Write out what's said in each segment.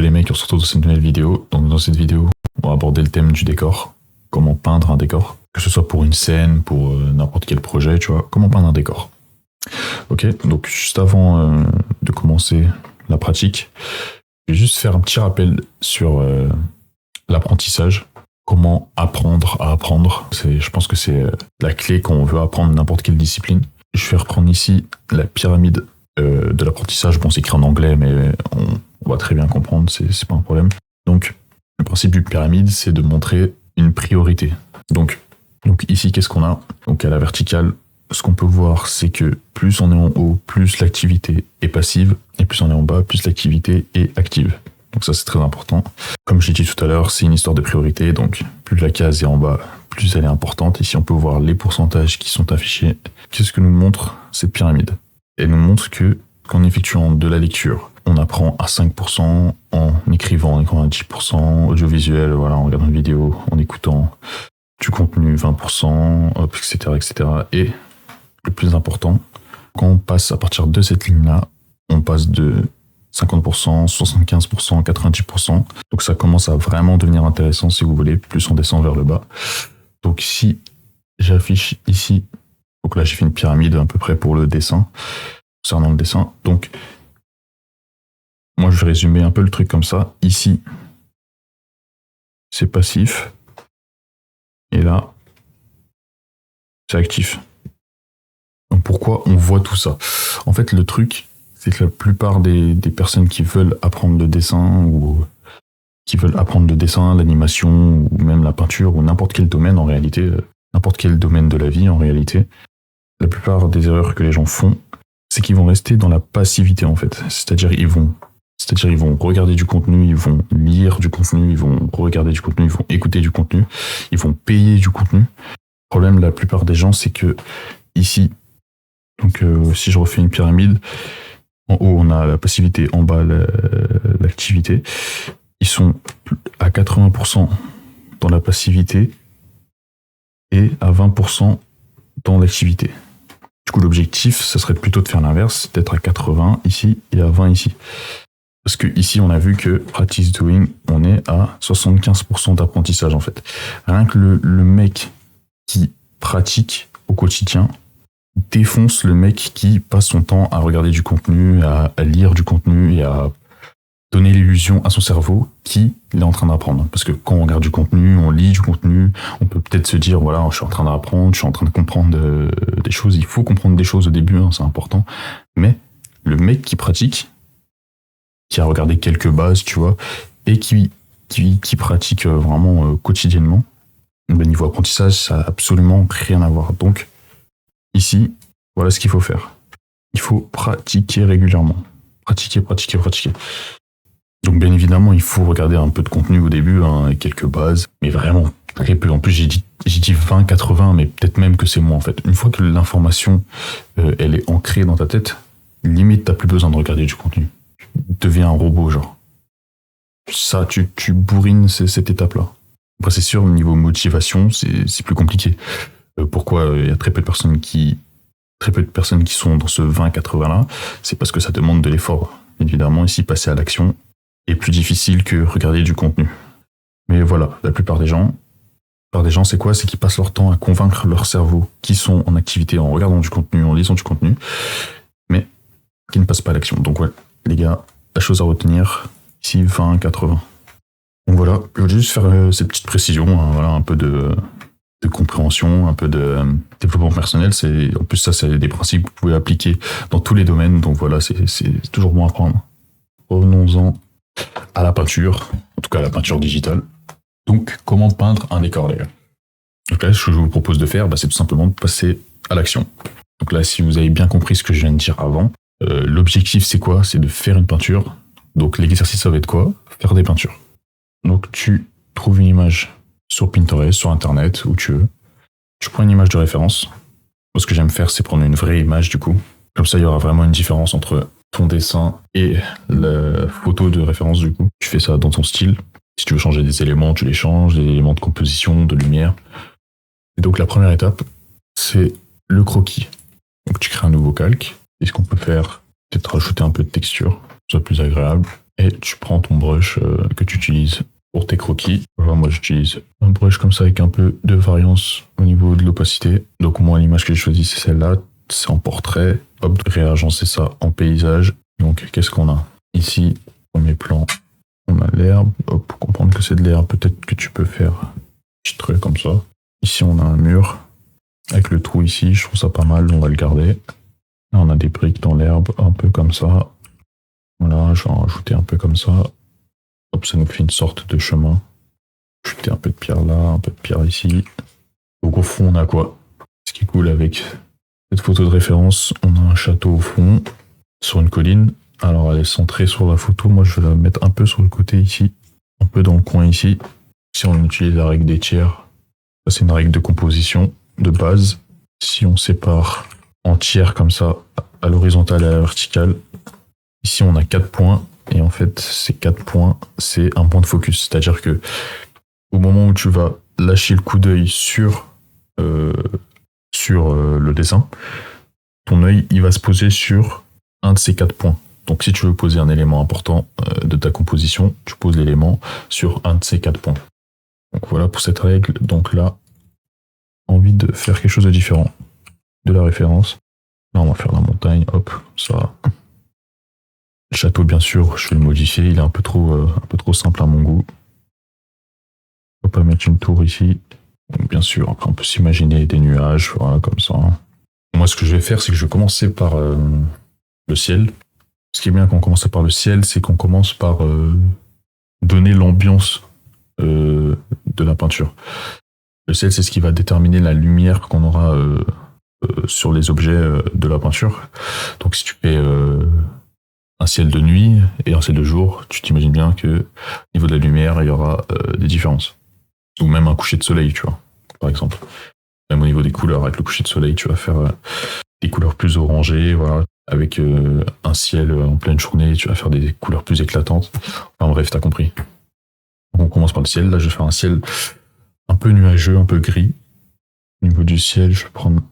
les mecs, on se retrouve dans cette nouvelle vidéo. Donc dans cette vidéo, on va aborder le thème du décor. Comment peindre un décor. Que ce soit pour une scène, pour n'importe quel projet, tu vois. Comment peindre un décor. Ok, donc juste avant de commencer la pratique, je vais juste faire un petit rappel sur l'apprentissage. Comment apprendre à apprendre. Je pense que c'est la clé quand on veut apprendre n'importe quelle discipline. Je vais reprendre ici la pyramide de l'apprentissage. Bon, c'est écrit en anglais, mais on va très bien comprendre, c'est pas un problème. Donc, le principe d'une pyramide, c'est de montrer une priorité. Donc ici, qu'est-ce qu'on a? Donc à la verticale, ce qu'on peut voir, c'est que plus on est en haut, plus l'activité est passive, et plus on est en bas, plus l'activité est active. Donc ça, c'est très important. Comme je l'ai dit tout à l'heure, c'est une histoire de priorité, donc plus la case est en bas, plus elle est importante. Ici, on peut voir les pourcentages qui sont affichés. Qu'est-ce que nous montre cette pyramide? Elle nous montre que, qu'en effectuant de la lecture, on apprend à 5%, en écrivant à 10%, audiovisuel, voilà, en regardant une vidéo, en écoutant du contenu 20%, etc., etc. Et le plus important, quand on passe à partir de cette ligne-là, on passe de 50%, 75%, 90%. Donc ça commence à vraiment devenir intéressant si vous voulez, plus on descend vers le bas. Donc si j'affiche ici, donc là j'ai fait une pyramide à peu près pour le dessin, concernant le dessin. Donc moi je vais résumer un peu le truc comme ça. Ici, c'est passif. Et là, c'est actif. Donc pourquoi on voit tout ça? En fait, le truc, c'est que la plupart des personnes qui veulent apprendre le dessin ou qui veulent apprendre le dessin, l'animation ou même la peinture ou n'importe quel domaine en réalité, n'importe quel domaine de la vie en réalité, la plupart des erreurs que les gens font, c'est qu'ils vont rester dans la passivité en fait. C'est-à-dire ils vont regarder du contenu, ils vont lire du contenu, ils vont regarder du contenu, ils vont écouter du contenu, ils vont payer du contenu. Le problème, la plupart des gens, c'est que ici, donc si je refais une pyramide, en haut on a la passivité, en bas l'activité. Ils sont à 80% dans la passivité et à 20% dans l'activité. Du coup, l'objectif, ça serait plutôt de faire l'inverse, d'être à 80 ici et à 20 ici. Parce que ici, on a vu que practice doing, on est à 75% d'apprentissage en fait. Rien que le mec qui pratique au quotidien défonce le mec qui passe son temps à regarder du contenu, à lire du contenu et à donner l'illusion à son cerveau qu'il est en train d'apprendre. Parce que quand on regarde du contenu, on lit du contenu, on peut peut-être se dire, voilà, je suis en train d'apprendre, je suis en train de comprendre des choses. Il faut comprendre des choses au début, hein, c'est important. Mais le mec qui pratique, qui a regardé quelques bases, tu vois, et qui pratique vraiment quotidiennement, le niveau apprentissage, ça n'a absolument rien à voir. Donc, ici, voilà ce qu'il faut faire. Il faut pratiquer régulièrement. Pratiquer. Donc, bien évidemment, il faut regarder un peu de contenu au début, hein, et quelques bases, mais vraiment très peu. En plus, j'ai dit 20, 80, mais peut-être même que c'est moins, en fait. Une fois que l'information, elle est ancrée dans ta tête, limite, t'as plus besoin de regarder du contenu. Tu deviens un robot, genre. Ça, tu bourrines cette étape-là. Après, c'est sûr, au niveau motivation, c'est plus compliqué. Pourquoi il y a très peu de personnes qui sont dans ce 20-80 là, c'est parce que ça demande de l'effort. Évidemment, ici, passer à l'action est plus difficile que regarder du contenu. Mais voilà, la plupart des gens, c'est quoi? C'est qu'ils passent leur temps à convaincre leur cerveau qui sont en activité en regardant du contenu, en lisant du contenu, mais qui ne passent pas à l'action. Donc ouais, les gars, la chose à retenir, ici, 20-80. Donc voilà, je voulais juste faire ces petites précisions, hein, voilà, un peu de compréhension, un peu de développement personnel. En plus, ça, c'est des principes que vous pouvez appliquer dans tous les domaines. Donc voilà, c'est toujours bon à prendre. Revenons-en à la peinture, en tout cas à la peinture digitale. Donc, comment peindre un décor, les gars? Donc là, ce que je vous propose de faire, c'est tout simplement de passer à l'action. Donc là, si vous avez bien compris ce que je viens de dire avant, l'objectif, c'est quoi? C'est de faire une peinture. Donc l'exercice, ça va être quoi? Faire des peintures. Donc tu trouves une image sur Pinterest, sur Internet, où tu veux. Tu prends une image de référence. Moi, ce que j'aime faire, c'est prendre une vraie image, du coup. Comme ça, il y aura vraiment une différence entre ton dessin et la photo de référence, du coup. Tu fais ça dans ton style. Si tu veux changer des éléments, tu les changes, des éléments de composition, de lumière. Et donc, la première étape, c'est le croquis. Donc, tu crées un nouveau calque. Et ce qu'on peut faire, c'est de rajouter un peu de texture, que ce soit plus agréable. et tu prends ton brush que tu utilises pour tes croquis. Voilà, moi j'utilise un brush comme ça avec un peu de variance au niveau de l'opacité. Donc moi l'image que j'ai choisie c'est celle-là, c'est en portrait. Hop, réagencer ça en paysage. Donc qu'est-ce qu'on a ici? Premier plan, on a l'herbe. Hop, pour comprendre que c'est de l'herbe, peut-être que tu peux faire un petit trait comme ça. Ici on a un mur avec le trou ici, je trouve ça pas mal, on va le garder. Là on a des briques dans l'herbe, un peu comme ça. Voilà, je vais en rajouter un peu comme ça. Hop, ça nous fait une sorte de chemin. Jeter un peu de pierre là, un peu de pierre ici. Donc au fond, on a quoi? Ce qui est cool avec cette photo de référence, on a un château au fond, sur une colline. Alors elle est centrée sur la photo, moi je vais la mettre un peu sur le côté ici, un peu dans le coin ici. Si on utilise la règle des tiers, ça c'est une règle de composition de base. Si on sépare en tiers comme ça, à l'horizontale et à la verticale, ici on a 4 points. Et en fait, ces 4 points, c'est un point de focus. C'est-à-dire que au moment où tu vas lâcher le coup d'œil sur le dessin, ton œil il va se poser sur un de ces 4 points. Donc si tu veux poser un élément important de ta composition, tu poses l'élément sur un de ces 4 points. Donc voilà pour cette règle. Donc là, envie de faire quelque chose de différent de la référence. Là, on va faire la montagne. Hop, ça. Le château, bien sûr, je vais le modifier. Il est un peu trop simple à mon goût. On peut mettre une tour ici. Donc, bien sûr, après, on peut s'imaginer des nuages, voilà, comme ça. Moi, ce que je vais faire, c'est que je vais commencer par le ciel. Ce qui est bien quand on commence par le ciel, c'est qu'on commence par donner l'ambiance de la peinture. Le ciel, c'est ce qui va déterminer la lumière qu'on aura sur les objets de la peinture. Donc, si tu fais un ciel de nuit et un ciel de jour, tu t'imagines bien que au niveau de la lumière, il y aura des différences. Ou même un coucher de soleil, tu vois, par exemple. Même au niveau des couleurs, avec le coucher de soleil, tu vas faire des couleurs plus orangées, voilà. Avec un ciel en pleine journée, tu vas faire des couleurs plus éclatantes. Enfin bref, t'as compris. Donc on commence par le ciel. Là, je vais faire un ciel un peu nuageux, un peu gris. Au niveau du ciel, je vais prendre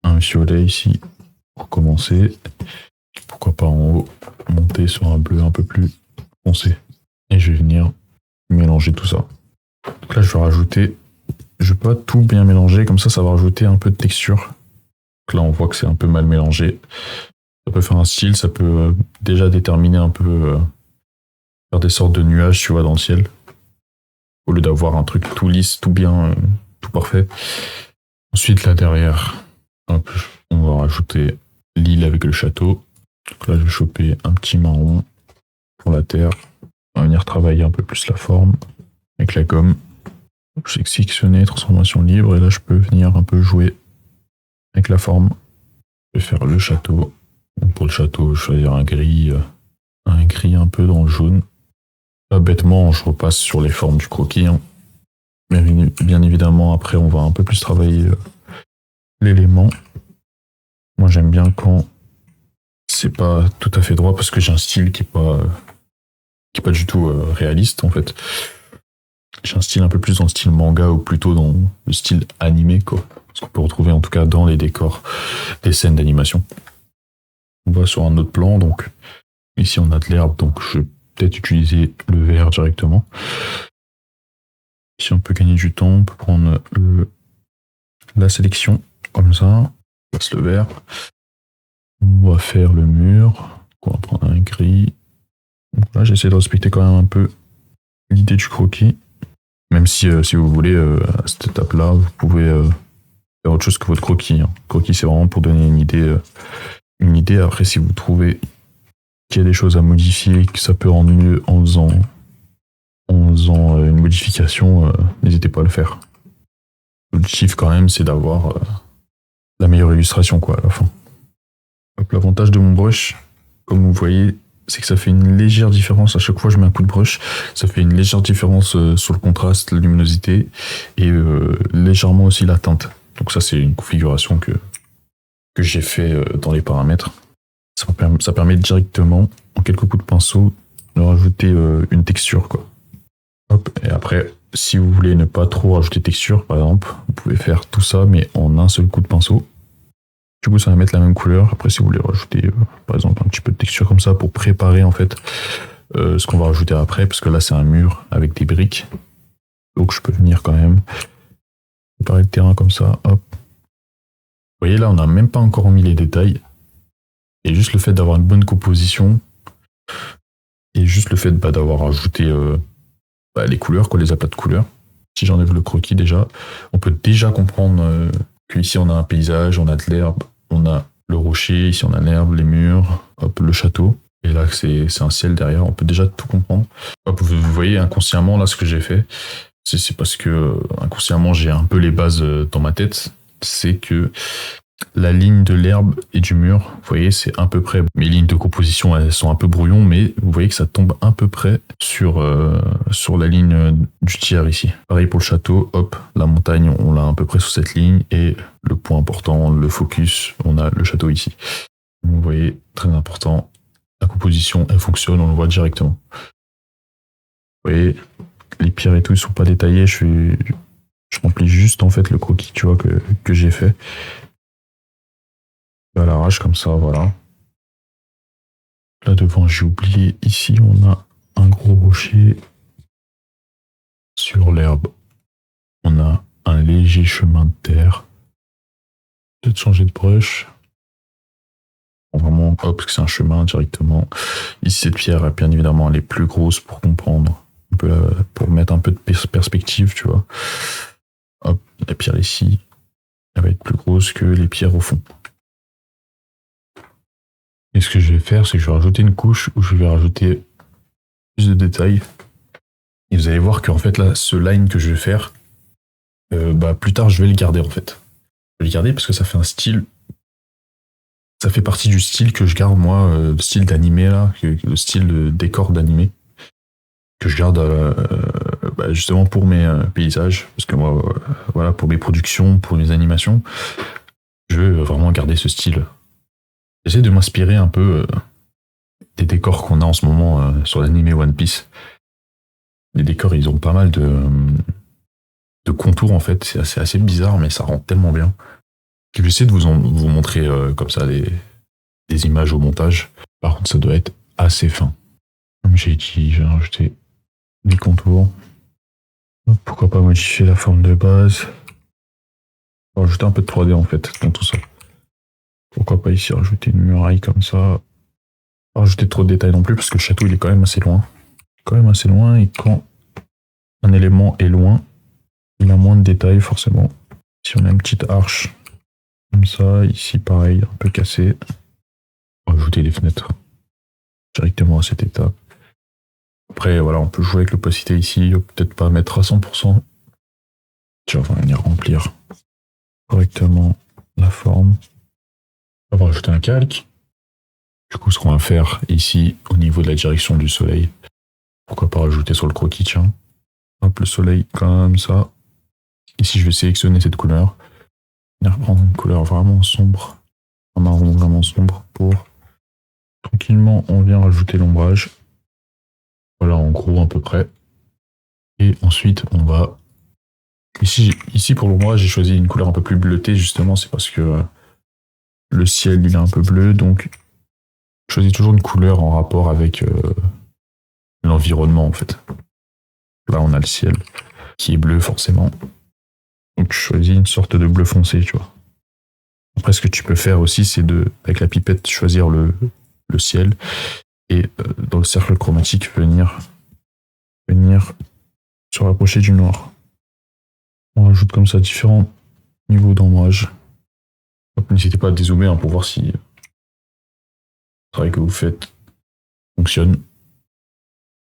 un violet ici pour commencer. Pourquoi pas en haut, monter sur un bleu un peu plus foncé. Et je vais venir mélanger tout ça. Donc là, je vais rajouter... Je vais pas tout bien mélanger, comme ça va rajouter un peu de texture. Donc là, on voit que c'est un peu mal mélangé. Ça peut faire un style, ça peut déjà déterminer un peu... faire des sortes de nuages, tu vois, dans le ciel. Au lieu d'avoir un truc tout lisse, tout bien, tout parfait. Ensuite, là, derrière, hop, on va rajouter l'île avec le château. Donc là, je vais choper un petit marron pour la terre. On va venir travailler un peu plus la forme avec la gomme. Donc, je vais sélectionner transformation libre et là, je peux venir un peu jouer avec la forme. Je vais faire le château. Donc, pour le château, je vais choisir un gris un peu dans le jaune. Là, bêtement, je repasse sur les formes du croquis. Hein. Mais bien évidemment, après, on va un peu plus travailler l'élément. Moi, j'aime bien quand c'est pas tout à fait droit parce que j'ai un style qui est pas du tout réaliste en fait. J'ai un style un peu plus dans le style manga ou plutôt dans le style animé quoi. Ce qu'on peut retrouver en tout cas dans les décors des scènes d'animation. On va sur un autre plan donc ici on a de l'herbe donc je vais peut-être utiliser le vert directement. Si on peut gagner du temps, on peut prendre la sélection comme ça. On passe le vert. On va faire le mur. On va prendre un gris. Donc là, j'essaie de respecter quand même un peu l'idée du croquis. Même si vous voulez, à cette étape-là, vous pouvez faire autre chose que votre croquis. Hein. Le croquis, c'est vraiment pour donner une idée. Après, si vous trouvez qu'il y a des choses à modifier, que ça peut rendre mieux en faisant une modification, n'hésitez pas à le faire. L'objectif, quand même, c'est d'avoir la meilleure illustration quoi, à la fin. Donc, l'avantage de mon brush, comme vous voyez, c'est que ça fait une légère différence. À chaque fois que je mets un coup de brush, ça fait une légère différence sur le contraste, la luminosité et légèrement aussi la teinte. Donc ça, c'est une configuration que j'ai fait dans les paramètres. Ça permet directement, en quelques coups de pinceau, de rajouter une texture, quoi. Hop, et après, si vous voulez ne pas trop rajouter de texture, par exemple, vous pouvez faire tout ça, mais en un seul coup de pinceau. Du coup, ça va mettre la même couleur. Après, si vous voulez rajouter, par exemple, un petit peu de texture comme ça pour préparer en fait ce qu'on va rajouter après, parce que là c'est un mur avec des briques. Donc je peux venir quand même préparer le terrain comme ça, hop. Vous voyez là, on n'a même pas encore mis les détails. Et juste le fait d'avoir une bonne composition, et juste le fait d'avoir rajouté les couleurs, les aplats de couleurs. Si j'enlève le croquis déjà, on peut déjà comprendre qu'ici on a un paysage, on a de l'herbe, on a le rocher, ici on a l'herbe, les murs, hop, le château. Et là c'est un ciel derrière, on peut déjà tout comprendre. Hop, vous voyez inconsciemment là ce que j'ai fait, c'est parce que inconsciemment j'ai un peu les bases dans ma tête. C'est que la ligne de l'herbe et du mur, vous voyez, c'est à peu près. Mes lignes de composition, elles sont un peu brouillons, mais vous voyez que ça tombe à peu près sur la ligne du tiers ici. Pareil pour le château, hop, la montagne, on l'a à peu près sur cette ligne, et le point important, le focus, on a le château ici. Vous voyez, très important, la composition, elle fonctionne, on le voit directement. Vous voyez, les pierres et tout, ils sont pas détaillés, je remplis juste en fait le croquis, tu vois, que j'ai fait. À l'arrache comme ça, voilà. Là devant, j'ai oublié, ici on a un gros rocher. Sur l'herbe, on a un léger chemin de terre. Peut-être changer de brush. Vraiment, hop, c'est un chemin directement. Ici, cette pierre, bien évidemment, elle est plus grosse pour comprendre, pour mettre un peu de perspective, tu vois. Hop, la pierre ici, elle va être plus grosse que les pierres au fond. Et ce que je vais faire, c'est que je vais rajouter une couche où je vais rajouter plus de détails. Et vous allez voir qu'en fait, là, ce line que je vais faire, plus tard, je vais le garder, en fait. Je vais le garder parce que ça fait un style. Ça fait partie du style que je garde, moi, le style d'animé, là, le style de décor d'animé, que je garde justement pour mes paysages. Parce que moi, voilà, pour mes productions, pour mes animations, je veux vraiment garder ce style. J'essaie de m'inspirer un peu des décors qu'on a en ce moment sur l'animé One Piece. Les décors, ils ont pas mal de contours, en fait. C'est assez bizarre, mais ça rend tellement bien. J'essaie de vous montrer comme ça des images au montage. Par contre, ça doit être assez fin. Comme j'ai dit, je vais rajouter des contours. Pourquoi pas modifier la forme de base. On va rajouter un peu de 3D en fait dans tout ça. Pourquoi pas ici rajouter une muraille comme ça. Pas rajouter trop de détails non plus parce que le château il est quand même assez loin. Et quand un élément est loin, il a moins de détails forcément. Si on a une petite arche comme ça, ici pareil, un peu cassé. On va rajouter des fenêtres directement à cette étape. Après voilà, on peut jouer avec l'opacité ici, peut-être pas mettre à 100%. Tu vas venir remplir correctement la forme. On va rajouter un calque. Du coup, ce qu'on va faire ici, au niveau de la direction du soleil, pourquoi pas rajouter sur le croquis, tiens. Hop, le soleil comme ça. Ici, je vais sélectionner cette couleur. Je vais reprendre une couleur vraiment sombre, un marron vraiment sombre pour... Tranquillement, on vient rajouter l'ombrage. Voilà, en gros, à peu près. Et ensuite, on va... Ici pour l'ombrage, j'ai choisi une couleur un peu plus bleutée, justement, c'est parce que le ciel, il est un peu bleu, donc je choisis toujours une couleur en rapport avec l'environnement, en fait. Là, on a le ciel qui est bleu, forcément. Donc, je choisis une sorte de bleu foncé, tu vois. Après, ce que tu peux faire aussi, c'est avec la pipette, choisir le ciel et dans le cercle chromatique, venir se rapprocher du noir. On rajoute comme ça différents niveaux d'ombrage. N'hésitez pas à dézoomer pour voir si le travail que vous faites fonctionne.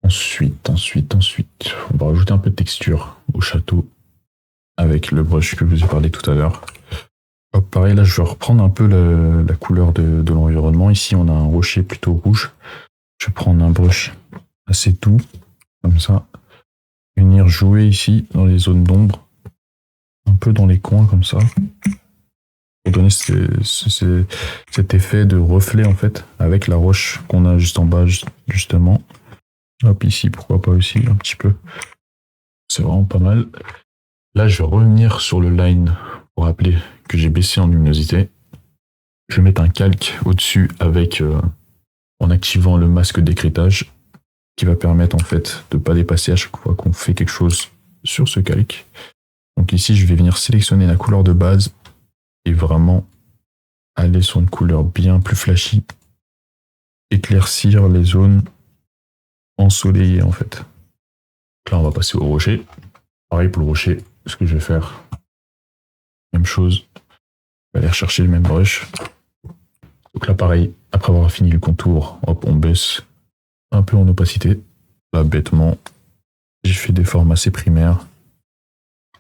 Ensuite, on va rajouter un peu de texture au château avec le brush que je vous ai parlé tout à l'heure. Hop, pareil, là, je vais reprendre un peu la couleur de l'environnement. Ici, on a un rocher plutôt rouge. Je vais prendre un brush assez doux, comme ça. Venir jouer ici, dans les zones d'ombre. Un peu dans les coins, comme ça. Pour donner cet effet de reflet, en fait, avec la roche qu'on a juste en bas, justement. Hop, ici, pourquoi pas aussi, un petit peu. C'est vraiment pas mal. Là, je vais revenir sur le line pour rappeler que j'ai baissé en luminosité. Je vais mettre un calque au-dessus avec en activant le masque d'écrêtage. qui va permettre en fait de ne pas dépasser à chaque fois qu'on fait quelque chose sur ce calque. Donc ici, je vais venir sélectionner la couleur de base et vraiment aller sur une couleur bien plus flashy, éclaircir les zones ensoleillées en fait. Donc là, on va passer au rocher. Pareil pour le rocher, ce que je vais faire, même chose, je vais aller rechercher le même brush. Donc là, pareil, après avoir fini le contour, hop, on baisse un peu en opacité. Là, bêtement, j'ai fait des formes assez primaires.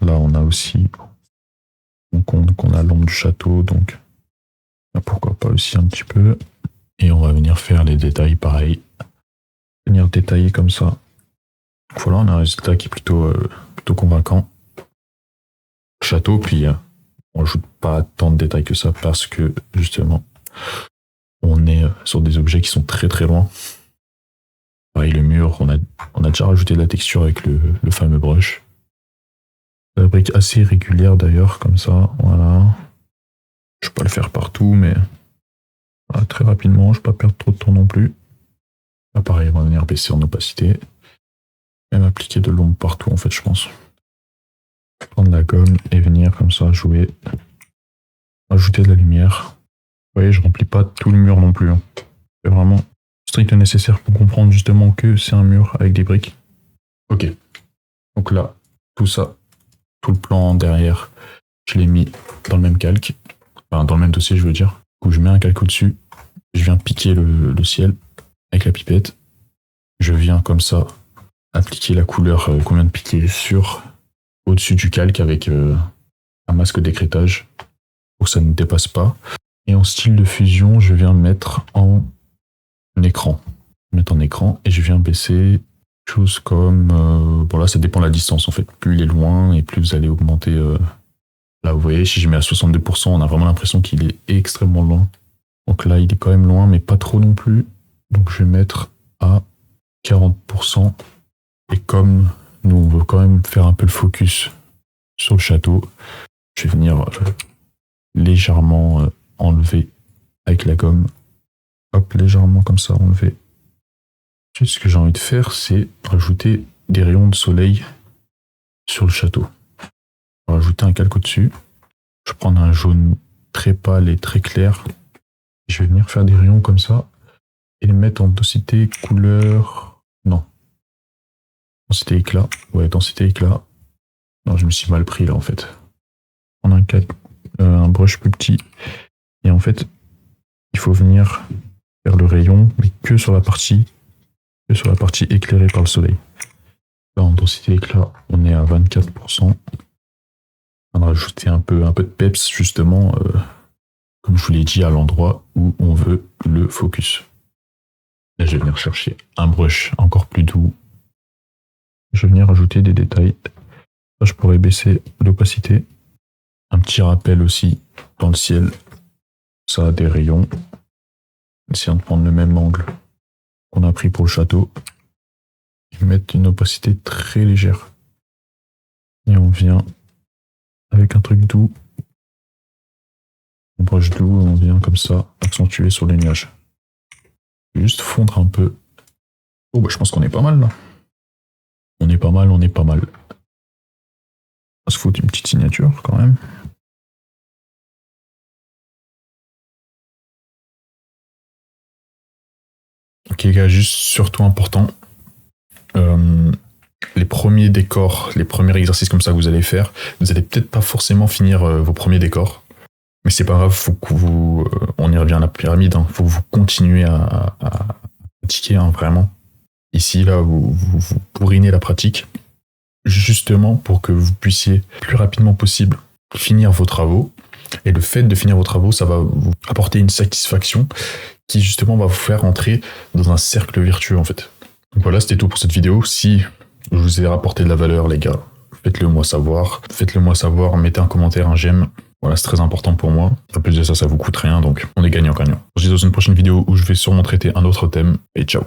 Là, on a aussi, on a l'ombre du château, donc là, pourquoi pas aussi un petit peu. Et on va venir faire les détails pareil. Venir détailler comme ça. Voilà, on a un résultat qui est plutôt convaincant. Château, puis on ajoute pas tant de détails que ça parce que justement, on est sur des objets qui sont très très loin. Pareil, le mur, on a déjà rajouté de la texture avec le fameux brush. La brique assez régulière d'ailleurs, comme ça, voilà. Je ne vais pas le faire partout, mais voilà, très rapidement, je ne vais pas perdre trop de temps non plus. Là, pareil, on va venir baisser en opacité. Même appliquer de l'ombre partout, en fait, je pense. Prendre la gomme et venir comme ça jouer. Ajouter de la lumière. Vous voyez, je remplis pas tout le mur non plus. Hein. C'est vraiment strict nécessaire pour comprendre justement que c'est un mur avec des briques. Ok. Donc là, tout ça, tout le plan derrière, je l'ai mis dans le même calque. Enfin, dans le même dossier, je veux dire. Du coup, je mets un calque au-dessus. Je viens piquer le ciel avec la pipette. Je viens comme ça appliquer la couleur qu'on vient de piquer sur au-dessus du calque avec un masque d'écrêtage pour que ça ne dépasse pas. Et en style de fusion, je viens mettre en écran. Et je viens baisser chose comme... bon là, ça dépend de la distance en fait. Plus il est loin et plus vous allez augmenter... là, vous voyez, si je mets à 62%, on a vraiment l'impression qu'il est extrêmement loin. Donc là, il est quand même loin, mais pas trop non plus. Donc je vais mettre à 40%. Et comme nous, on veut quand même faire un peu le focus sur le château, je vais venir légèrement enlever avec la gomme. Hop, légèrement comme ça, enlever. Ensuite, ce que j'ai envie de faire, c'est rajouter des rayons de soleil sur le château. On va rajouter un calque au-dessus. Je vais prendre un jaune très pâle et très clair. Je vais venir faire des rayons comme ça et les mettre en densité couleur... Non. Densité éclat. Ouais, densité éclat. Non, je me suis mal pris là en fait. Prendre un brush plus petit. Et en fait, il faut venir faire le rayon, mais que sur la partie éclairée par le soleil. Là, en densité éclat, on est à 24%. On va rajouter un peu de peps, justement, comme je vous l'ai dit, à l'endroit où on veut le focus. Là, je vais venir chercher un brush encore plus doux. Je vais venir ajouter des détails. Là, je pourrais baisser l'opacité. Un petit rappel aussi dans le ciel. Ça a des rayons. Essayons de prendre le même angle qu'on a pris pour le château. Et mettre une opacité très légère. Et on vient avec un truc doux. Un brush doux, on vient comme ça accentuer sur les nuages. Juste fondre un peu. Oh bah je pense qu'on est pas mal là. On est pas mal. On va se foutre une petite signature quand même. Ok les gars, juste surtout important. Les premiers décors, les premiers exercices comme ça que vous allez faire, vous allez peut-être pas forcément finir vos premiers décors. Mais c'est pas grave, faut que vous... on y revient à la pyramide, hein, faut que vous continuez à pratiquer, hein, vraiment. Ici, là, vous bourrinez la pratique, justement pour que vous puissiez plus rapidement possible finir vos travaux. Et le fait de finir vos travaux, ça va vous apporter une satisfaction qui, justement, va vous faire entrer dans un cercle vertueux, en fait. Donc voilà, c'était tout pour cette vidéo. Si je vous ai rapporté de la valeur, les gars, faites-le moi savoir. Faites-le moi savoir, mettez un commentaire, un j'aime. Voilà, c'est très important pour moi. En plus de ça, ça vous coûte rien, donc on est gagnant-gagnant. On se dit dans une prochaine vidéo où je vais sûrement traiter un autre thème. Et ciao.